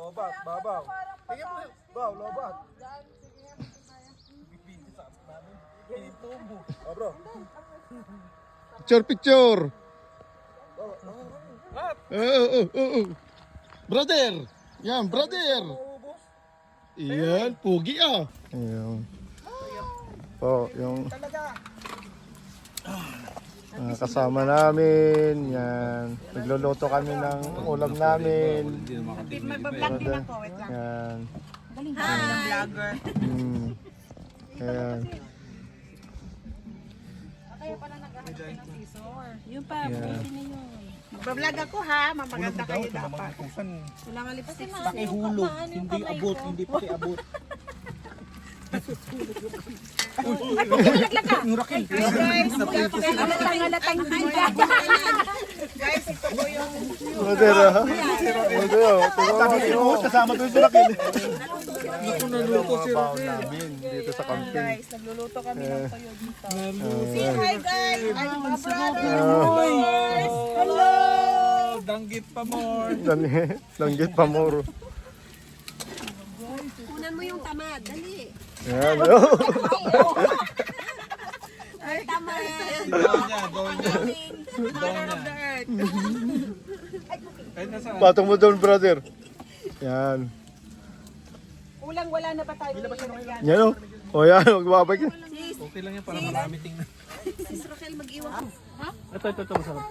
Lobat, babaw. Tingin mo, baw, lobat. Oh, bro. Picture, picture. Brother. Yan, brother. Yan, pugi ah. Ayan. Po, yung kasama namin. Yan. Nagluluto kami ng ulam namin. Mag-vlog din ako. Wait lang. Yan. Hi! Vlogger. Ayan. Yung pa, bukusin na yun. Mag-vlog ako ha, mamaganda kayo dapat. Wala nga lipstick. Pakihulog, hindi abot, hindi pakiabot. Nalaglag ka. Halatang guys, ito po yung Brother ah. Brother ah. Kasama doon sa lakil. Naluto si namin dito sa camping. guys, nagluluto kami ng toyo dito. Say hi guys! Ay, mga brother! Hello! Danggit pa more. Langgit pa more. Kunan mo yung tamad, dali. Yan. Ay, tamad. Gawin niya. Mother of the earth. Patong mo doon, brother. Yan. Kulang wala na ba tayo? Yan o. O yan, magbabay ka. Okay lang yan para marami tingnan. Sis Rochelle, mag-iwan. Ito, masarap.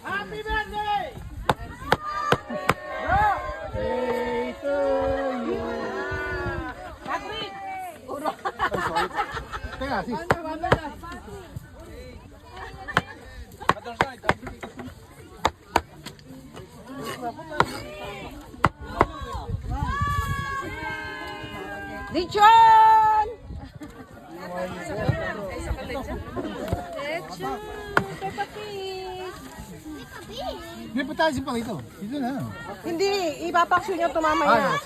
Happy birthday! Patrick! Teka, sis. Lechon! Hindi pa tayo pa rito. Dito na. Hindi, ipapaksyon niya tumamaya.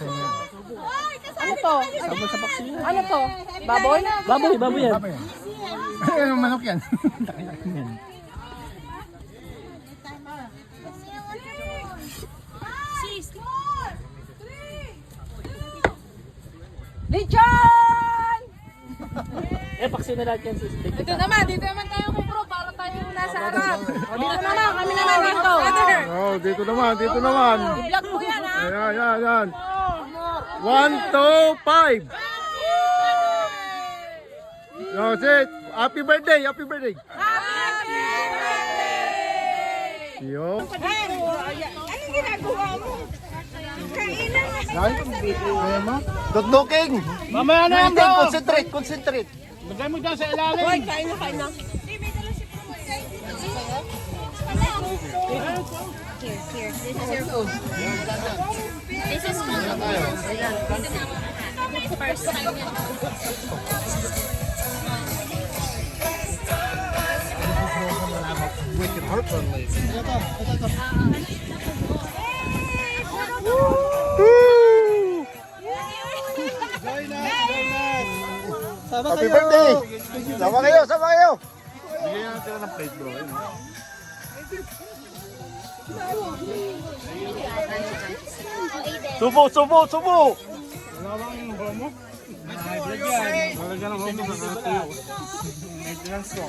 Ano to? Ano to? Baboy? Baboy yan. Ano manok yan? Lechon! Paksin na lahat yan, sis. Dito naman tayo kay bro para tayo nasa harap. O dito naman, kami naman dito. Oh, dito naman, dito naman. I-vlog mo yan ha. Ayan. 1, 2, 5. No, sit. Happy birthday, happy birthday. Yo. Anong ginagawa mo? Kainan na. Dotdoking. Mamaya na yan, bro. Concentrate. Lagay mo dyan sa ilalim. Hoy, kain na. Here. This is your food. This is food. First time yan. Wicked heartburn lady. Happy birthday! Sama kayo! Bigyan natin ng plate, bro. Subo! Malagyan ng homo sa katuyo. Maintenance ko.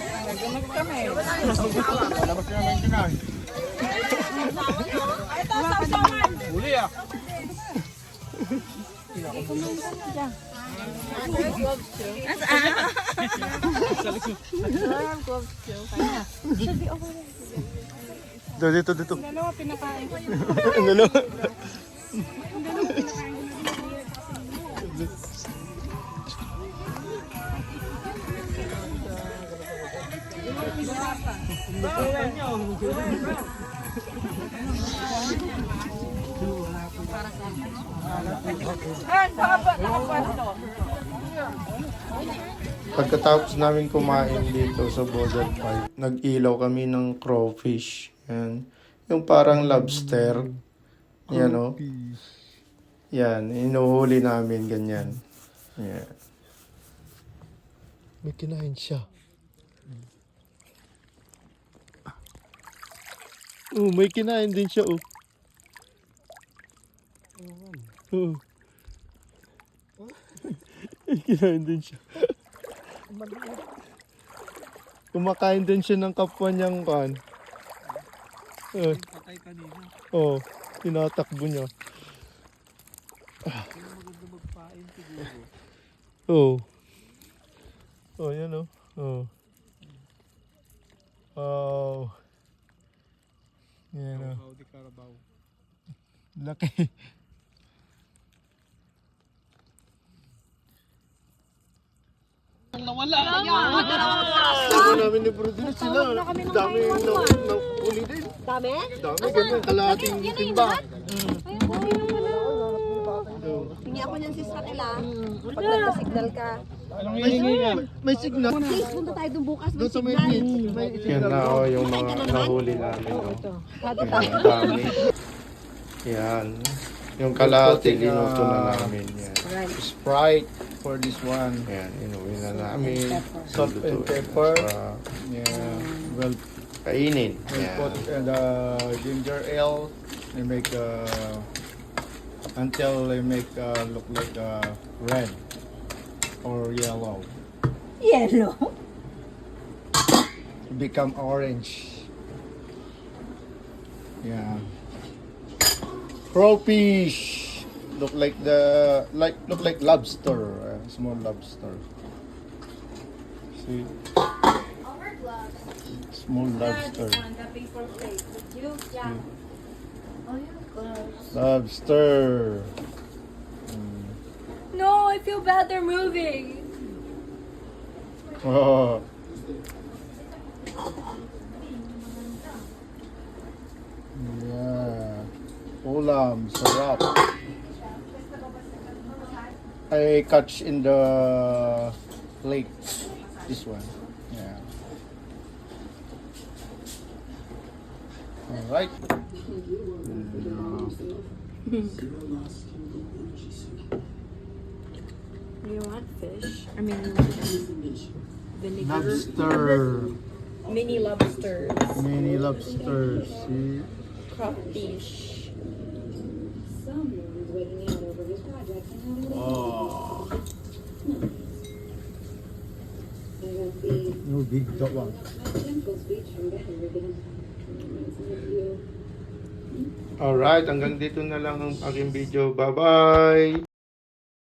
Palabas ka naman kinahin. Huli ah. Dito. Dalawa pinakain ko. Ano? Pagkatapos namin kumain dito sa Border Park, nag-ilaw kami ng crawfish. Yan. Yung parang lobster. Yan o. Yan, inuhuli namin ganyan. Yan. May kinain siya. Oh, may kinain din siya, oh. Oh. May kinain din siya. Kumakain din siya ng kapwa niyang kan. Patay kanina. Oh, tinatakbo niya. Maganda magpain siguro. Oh. Oh, yan oh. Oh. Oh. Yan oh. How di Carabao. Laki. Sabi namin ni Brother sila. Dami na huli din. Dami? Dami, ganyan. Kalahating timba. Hingi ako niyan sis Katila. Pag nagka-signal ka. Anong hiningi niya? May signal. Please, punta tayo dun bukas. May Doon sa may signal. gate. May Yan signal. na oh, yung mga nahuli namin. Oh. Yan, dami. Yan. Yung kalahati, linuto na namin. Yan. Sprite for this one. Yan, inuwi na namin. Salt and Lutuin pepper. sa Yeah. Well, kainin. we'll Yan. put the ginger ale. They make until they make look like red or yellow. Yellow? Become orange. Yeah. Crawfish. Look like lobster, small lobster. See, small lobster. Lobster. No, I feel bad they're moving. Oh. Yeah. Ulam, sarap. I catch in the lake. This one. Yeah. All right. You want fish? I mean, vinegar. Lobster. Mini lobsters. Mini lobsters. See? Crawfish. Oh. No big that one. Alright, hanggang dito na lang ang aking video. Bye-bye!